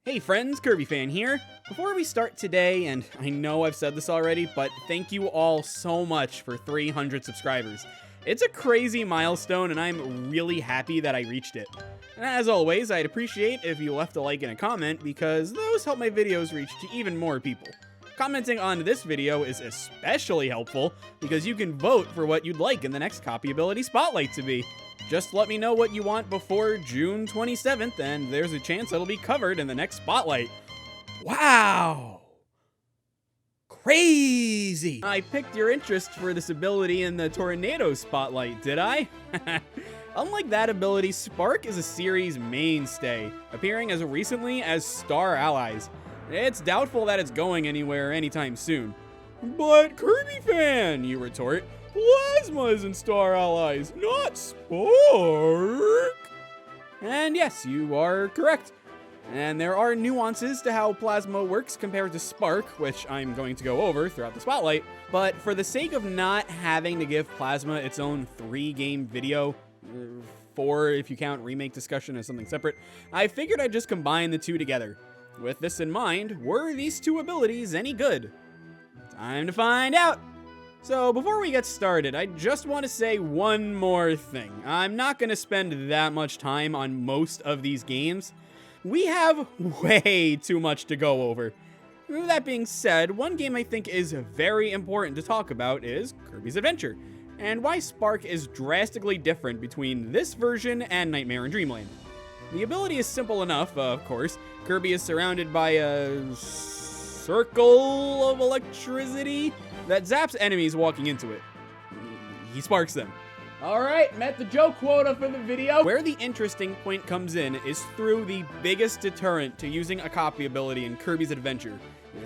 Hey friends, Kirby fan here. Before we start today, and I know I've said this already, but thank you all so much for 300 subscribers. It's a crazy milestone and I'm really happy that I reached it. And as always, I'd appreciate if you left a like and a comment because those help my videos reach to even more people. Commenting on this video is especially helpful because you can vote for what you'd like in the next copyability spotlight to be. Just let me know what you want before June 27th, and there's a chance it'll be covered in the next spotlight. Wow! Crazy! I picked your interest for this ability in the Tornado spotlight, did I? Unlike that ability, Spark is a series mainstay, appearing as recently as Star Allies. It's doubtful that it's going anywhere anytime soon. But Kirby fan, you retort. Plasma is in Star Allies, not Spark! And yes, you are correct. And there are nuances to how Plasma works compared to Spark, which I'm going to go over throughout the spotlight. But for the sake of not having to give Plasma its own 3-game video, 4 if you count remake discussion as something separate, I figured I'd just combine the two together. With this in mind, were these two abilities any good? Time to find out! So before we get started, I just want to say one more thing. I'm not going to spend that much time on most of these games. We have way too much to go over. That being said, one game I think is very important to talk about is Kirby's Adventure, and why Spark is drastically different between this version and Nightmare in Dreamland. The ability is simple enough, of course. Kirby is surrounded by a circle of electricity that zaps enemies walking into it. He sparks them. Alright, met the joke quota for the video. Where the interesting point comes in is through the biggest deterrent to using a copy ability in Kirby's Adventure.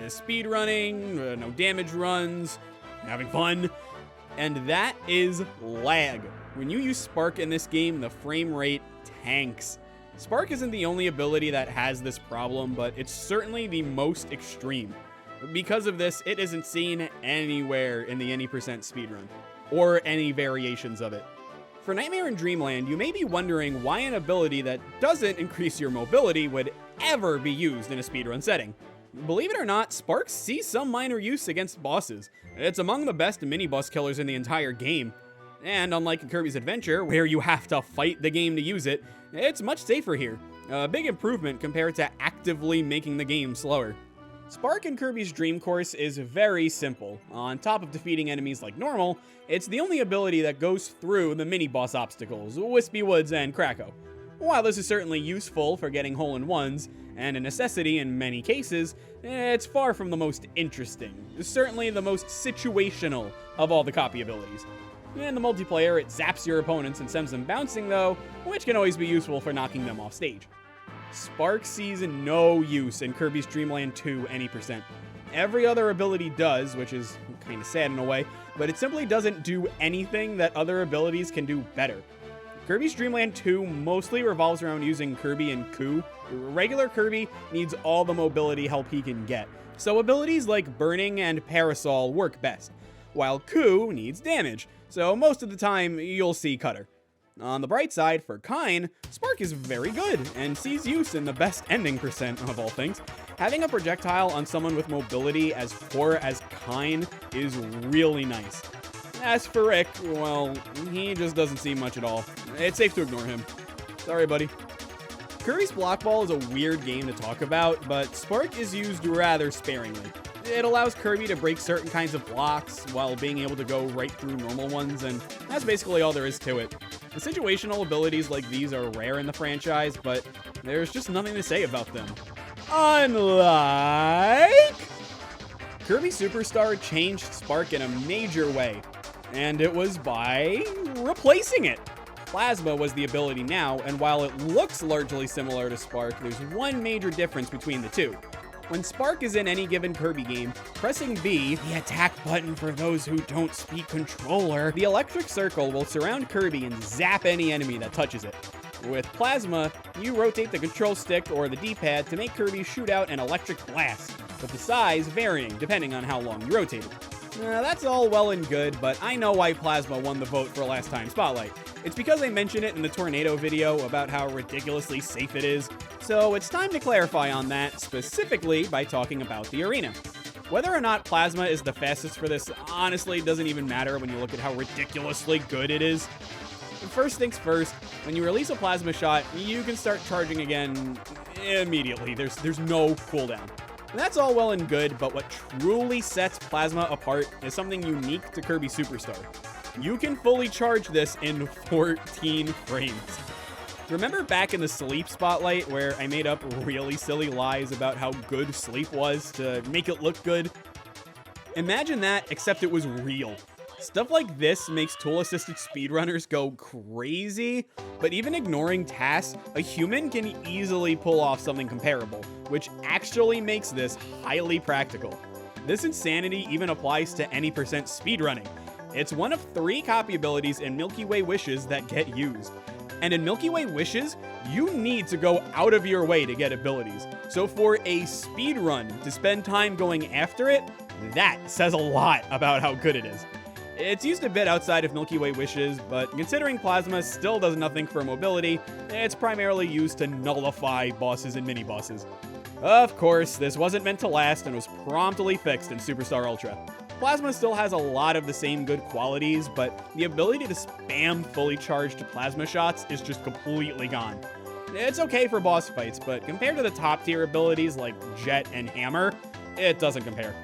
Speed running, no damage runs, having fun, and that is lag. When you use Spark in this game, the frame rate tanks. Spark isn't the only ability that has this problem, but it's certainly the most extreme. Because of this, it isn't seen anywhere in the any % speedrun, or any variations of it. For Nightmare in Dreamland, you may be wondering why an ability that doesn't increase your mobility would ever be used in a speedrun setting. Believe it or not, Spark sees some minor use against bosses. It's among the best mini-boss killers in the entire game. And unlike in Kirby's Adventure, where you have to fight the game to use it, it's much safer here. A big improvement compared to actively making the game slower. Spark in Kirby's Dream Course is very simple. On top of defeating enemies like normal, it's the only ability that goes through the mini-boss obstacles, Wispy Woods and Krakow. While this is certainly useful for getting hole-in-ones, and a necessity in many cases, it's far from the most interesting. Certainly the most situational of all the copy abilities. In the multiplayer, it zaps your opponents and sends them bouncing though, which can always be useful for knocking them off stage. Spark sees no use in Kirby's Dreamland 2 any %. Every other ability does, which is kinda sad in a way, but it simply doesn't do anything that other abilities can do better. Kirby's Dreamland 2 mostly revolves around using Kirby and Ku. Regular Kirby needs all the mobility help he can get, so abilities like Burning and Parasol work best, while Ku needs damage, so most of the time you'll see Cutter. On the bright side, for Kine, Spark is very good, and sees use in the best ending % of all things. Having a projectile on someone with mobility as poor as Kine is really nice. As for Rick, well, he just doesn't see much at all. It's safe to ignore him. Sorry, buddy. Kirby's Block Ball is a weird game to talk about, but Spark is used rather sparingly. It allows Kirby to break certain kinds of blocks while being able to go right through normal ones, and that's basically all there is to it. The situational abilities like these are rare in the franchise, but there's just nothing to say about them. Unlike Kirby Superstar changed Spark in a major way, and it was by replacing it. Plasma was the ability now, and while it looks largely similar to Spark, there's one major difference between the two. When Spark is in any given Kirby game, pressing B, the attack button for those who don't speak controller, the electric circle will surround Kirby and zap any enemy that touches it. With Plasma, you rotate the control stick or the D-pad to make Kirby shoot out an electric blast, with the size varying depending on how long you rotate it. That's all well and good, but I know why Plasma won the vote for last time Spotlight. It's because I mentioned it in the tornado video about how ridiculously safe it is, so it's time to clarify on that, specifically by talking about the arena. Whether or not plasma is the fastest for this honestly doesn't even matter when you look at how ridiculously good it is. First things first, when you release a plasma shot, you can start charging again immediately. There's no cooldown. And that's all well and good, but what truly sets plasma apart is something unique to Kirby Superstar. You can fully charge this in 14 frames. Remember back in the sleep spotlight where I made up really silly lies about how good sleep was to make it look good? Imagine that, except it was real. Stuff like this makes tool-assisted speedrunners go crazy, but even ignoring tasks, a human can easily pull off something comparable, which actually makes this highly practical. This insanity even applies to any percent speedrunning. It's one of 3 copy abilities in Milky Way Wishes that get used. And in Milky Way Wishes, you need to go out of your way to get abilities. So for a speedrun to spend time going after it, that says a lot about how good it is. It's used a bit outside of Milky Way Wishes, but considering plasma still does nothing for mobility, it's primarily used to nullify bosses and mini-bosses. Of course, this wasn't meant to last and was promptly fixed in Superstar Ultra. Plasma still has a lot of the same good qualities, but the ability to spam fully charged plasma shots is just completely gone. It's okay for boss fights, but compared to the top tier abilities like Jet and Hammer, it doesn't compare.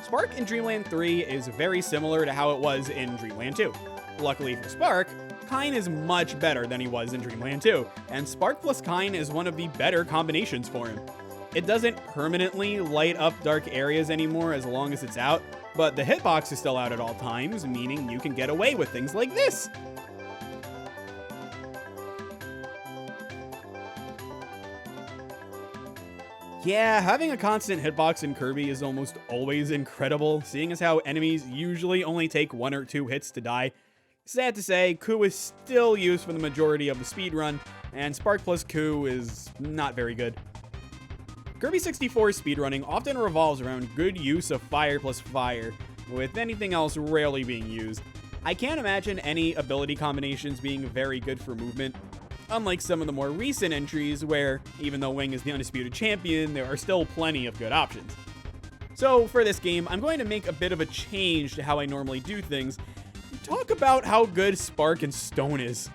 Spark in Dreamland 3 is very similar to how it was in Dreamland 2. Luckily for Spark, Kine is much better than he was in Dreamland 2, and Spark plus Kine is one of the better combinations for him. It doesn't permanently light up dark areas anymore as long as it's out, but the hitbox is still out at all times, meaning you can get away with things like this. Yeah, having a constant hitbox in Kirby is almost always incredible, seeing as how enemies usually only take 1 or 2 hits to die. Sad to say, Ku is still used for the majority of the speedrun, and Spark plus Ku is not very good. Kirby 64's speedrunning often revolves around good use of fire plus fire, with anything else rarely being used. I can't imagine any ability combinations being very good for movement, unlike some of the more recent entries where, even though Wing is the undisputed champion, there are still plenty of good options. So for this game, I'm going to make a bit of a change to how I normally do things, and talk about how good Spark and Stone is.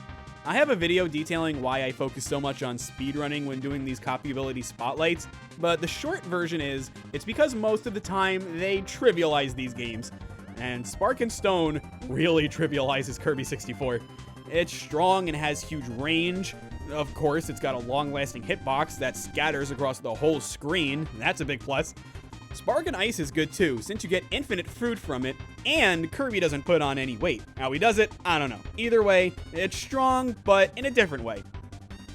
I have a video detailing why I focus so much on speedrunning when doing these copy ability spotlights, but the short version is, it's because most of the time they trivialize these games, and Spark and Stone really trivializes Kirby 64. It's strong and has huge range. Of course, it's got a long-lasting hitbox that scatters across the whole screen. That's a big plus. Spark and Ice is good too, since you get infinite food from it, and Kirby doesn't put on any weight. How he does it, I don't know. Either way, it's strong, but in a different way.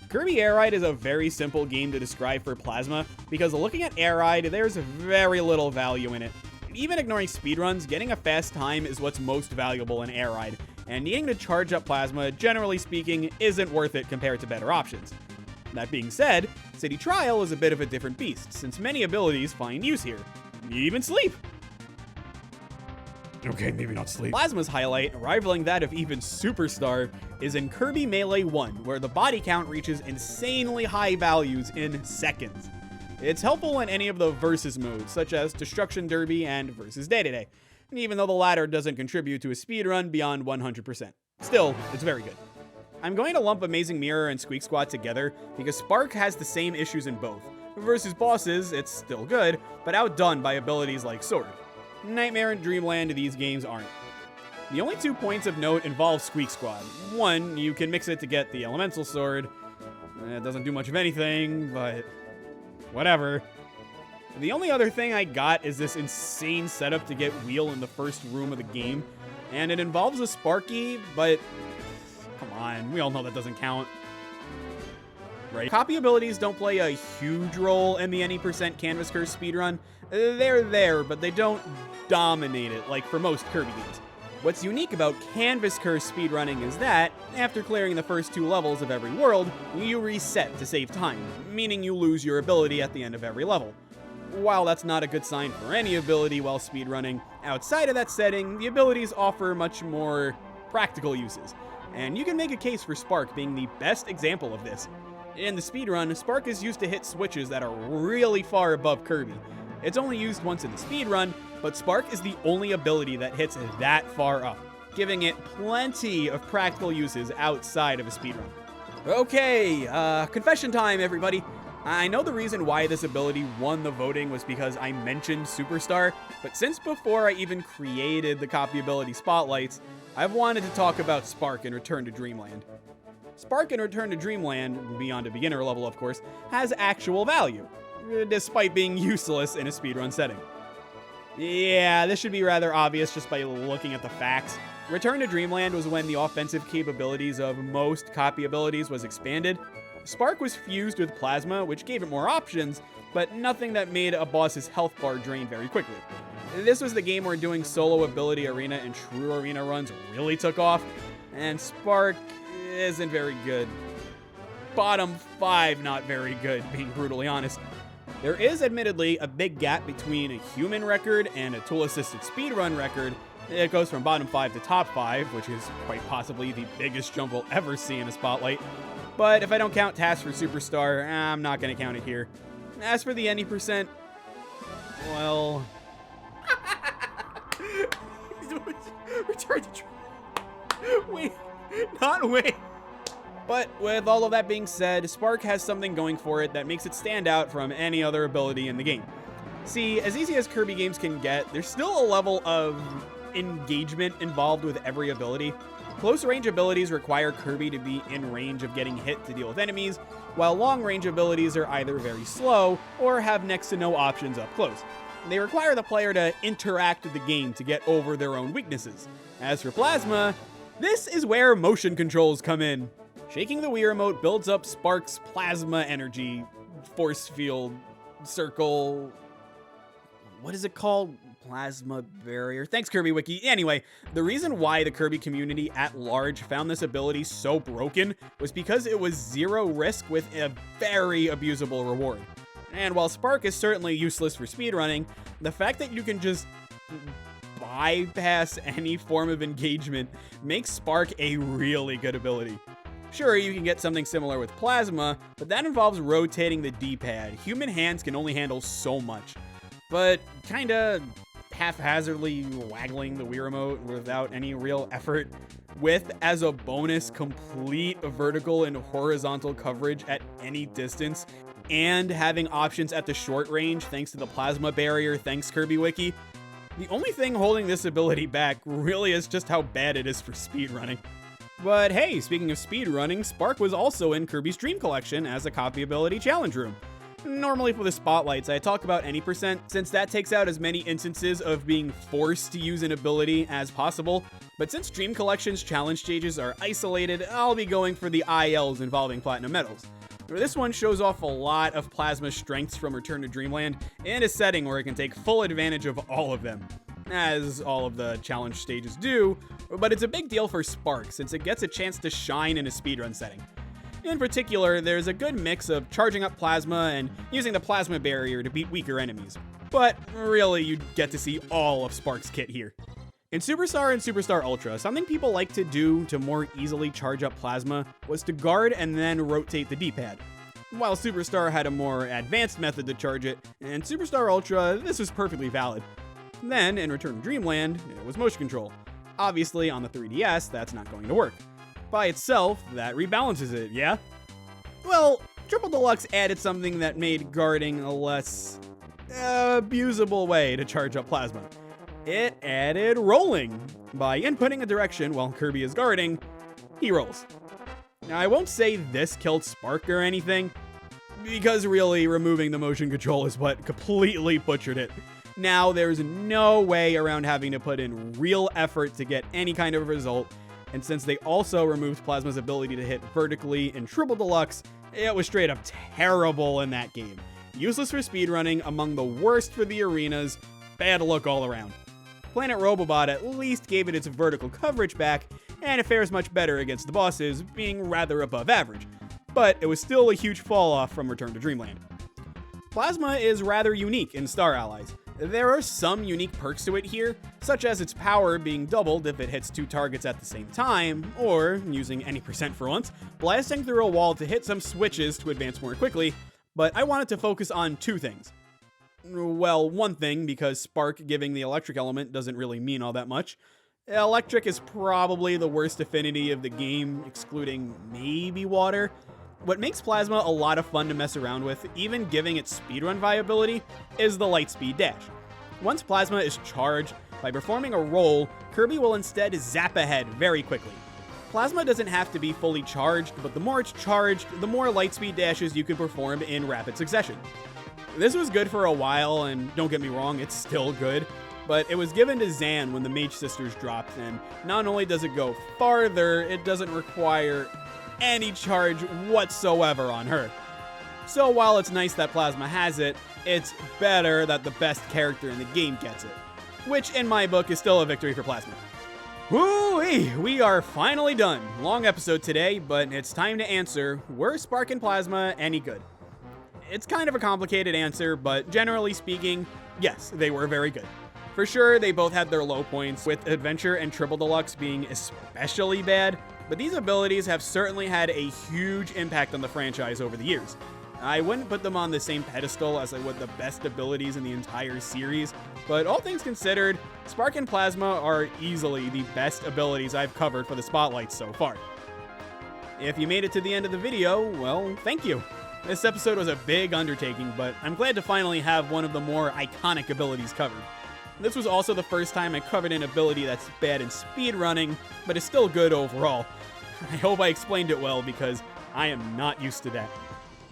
Kirby Air Ride is a very simple game to describe for Plasma, because looking at Air Ride, there's very little value in it. Even ignoring speedruns, getting a fast time is what's most valuable in Air Ride, and needing to charge up Plasma, generally speaking, isn't worth it compared to better options. That being said, City Trial is a bit of a different beast, since many abilities find use here. Even Sleep! Okay, maybe not Sleep. Plasma's highlight, rivaling that of even Superstar, is in Kirby Melee 1, where the body count reaches insanely high values in seconds. It's helpful in any of the versus modes, such as Destruction Derby and versus Day-to-Day, even though the latter doesn't contribute to a speedrun beyond 100%. Still, it's very good. I'm going to lump Amazing Mirror and Squeak Squad together because Spark has the same issues in both. Versus bosses, it's still good, but outdone by abilities like Sword. Nightmare and Dreamland, these games aren't. The only 2 points of note involve Squeak Squad. One, you can mix it to get the Elemental Sword. It doesn't do much of anything, but whatever. The only other thing I got is this insane setup to get Wheel in the first room of the game, and it involves a Sparky, but come on, we all know that doesn't count. Right? Copy abilities don't play a huge role in the any percent Canvas Curse speedrun. They're there, but they don't dominate it like for most Kirby games. What's unique about Canvas Curse speedrunning is that, after clearing the first 2 levels of every world, you reset to save time, meaning you lose your ability at the end of every level. While that's not a good sign for any ability while speedrunning, outside of that setting, the abilities offer much more practical uses. and you can make a case for Spark being the best example of this. In the speedrun, Spark is used to hit switches that are really far above Kirby. It's only used once in the speedrun, but Spark is the only ability that hits that far up, giving it plenty of practical uses outside of a speedrun. Okay, confession time, everybody. I know the reason why this ability won the voting was because I mentioned Superstar, but since before I even created the copy ability spotlights, I've wanted to talk about Spark in Return to Dreamland. Spark in Return to Dreamland, beyond a beginner level of course, has actual value, despite being useless in a speedrun setting. Yeah, this should be rather obvious just by looking at the facts. Return to Dreamland was when the offensive capabilities of most copy abilities was expanded. Spark was fused with Plasma, which gave it more options, but nothing that made a boss's health bar drain very quickly. This was the game where doing solo ability arena and true arena runs really took off, and Spark isn't very good. Bottom 5 not very good, being brutally honest. There is admittedly a big gap between a human record and a tool-assisted speedrun record. It goes from bottom 5 to top 5, which is quite possibly the biggest jump we'll ever see in a spotlight. But if I don't count tasks for Superstar, I'm not going to count it here. As for the any percent, well... Return to wait, not wait. But with all of that being said, Spark has something going for it that makes it stand out from any other ability in the game. See, as easy as Kirby games can get, there's still a level of engagement involved with every ability. Close range abilities require Kirby to be in range of getting hit to deal with enemies, while long range abilities are either very slow or have next to no options up close. They require the player to interact with the game to get over their own weaknesses. As for Plasma, this is where motion controls come in. Shaking the Wii Remote builds up Spark's plasma energy, force field, circle... What is it called? Plasma barrier. Thanks, Kirby Wiki. Anyway, the reason why the Kirby community at large found this ability so broken was because it was zero risk with a very abusable reward. And while Spark is certainly useless for speedrunning, the fact that you can just bypass any form of engagement makes Spark a really good ability. Sure, you can get something similar with Plasma, but that involves rotating the D-pad. Human hands can only handle so much. But kinda haphazardly waggling the Wii Remote without any real effort, with, as a bonus, complete vertical and horizontal coverage at any distance, and having options at the short range thanks to the Plasma barrier, thanks Kirby Wiki. The only thing holding this ability back really is just how bad it is for speedrunning. But hey, speaking of speedrunning, Spark was also in Kirby's Dream Collection as a copy ability challenge room. Normally for the spotlights, I talk about any percent, since that takes out as many instances of being forced to use an ability as possible. But since Dream Collection's challenge stages are isolated, I'll be going for the ILs involving Platinum Medals. This one shows off a lot of Plasma's strengths from Return to Dreamland in a setting where it can take full advantage of all of them, as all of the challenge stages do, but it's a big deal for Spark since it gets a chance to shine in a speedrun setting. In particular, there's a good mix of charging up Plasma and using the Plasma barrier to beat weaker enemies. But really, you get to see all of Spark's kit here. In Superstar and Superstar Ultra, something people like to do to more easily charge up Plasma was to guard and then rotate the D-pad. While Superstar had a more advanced method to charge it, in Superstar Ultra, this was perfectly valid. Then, in Return to Dreamland, it was motion control. Obviously, on the 3DS, that's not going to work. By itself, that rebalances it, yeah? Well, Triple Deluxe added something that made guarding a less abusable way to charge up Plasma. It added rolling. By inputting a direction while Kirby is guarding, he rolls. Now, I won't say this killed Spark or anything, because really removing the motion control is what completely butchered it. Now, there's no way around having to put in real effort to get any kind of result, and since they also removed Plasma's ability to hit vertically in Triple Deluxe, it was straight up terrible in that game. Useless for speedrunning, among the worst for the arenas, bad luck all around. Planet Robobot at least gave it its vertical coverage back, and it fares much better against the bosses, being rather above average. But it was still a huge fall off from Return to Dreamland. Plasma is rather unique in Star Allies. There are some unique perks to it here, such as its power being doubled if it hits 2 targets at the same time, or, using any percent for once, blasting through a wall to hit some switches to advance more quickly, but I wanted to focus on 2 things. Well, one thing, because Spark giving the electric element doesn't really mean all that much. Electric is probably the worst affinity of the game, excluding maybe water. What makes Plasma a lot of fun to mess around with, even giving it speedrun viability, is the Lightspeed Dash. Once Plasma is charged, by performing a roll, Kirby will instead zap ahead very quickly. Plasma doesn't have to be fully charged, but the more it's charged, the more Lightspeed dashes you can perform in rapid succession. This was good for a while, and don't get me wrong, it's still good, but it was given to Zan when the Mage Sisters dropped, and not only does it go farther, it doesn't require any charge whatsoever on her. So while it's nice that Plasma has it, it's better that the best character in the game gets it. Which, in my book, is still a victory for Plasma. Woo-wee! We are finally done. Long episode today, but it's time to answer, were Spark and Plasma any good? It's kind of a complicated answer, but generally speaking, yes, they were very good. For sure, they both had their low points, with Adventure and Triple Deluxe being especially bad, but these abilities have certainly had a huge impact on the franchise over the years. I wouldn't put them on the same pedestal as I would the best abilities in the entire series, but all things considered, Spark and Plasma are easily the best abilities I've covered for the Spotlight so far. If you made it to the end of the video, well, thank you. This episode was a big undertaking, but I'm glad to finally have one of the more iconic abilities covered. This was also the first time I covered an ability that's bad in speedrunning, but is still good overall. I hope I explained it well because I am not used to that.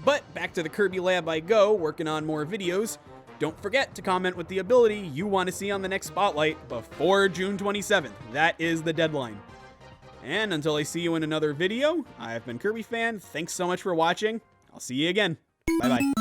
But back to the Kirby lab I go, working on more videos. Don't forget to comment with the ability you want to see on the next Spotlight before June 27th. That is the deadline. And until I see you in another video, I've been Kirby Fan. Thanks so much for watching. I'll see you again. Bye-bye.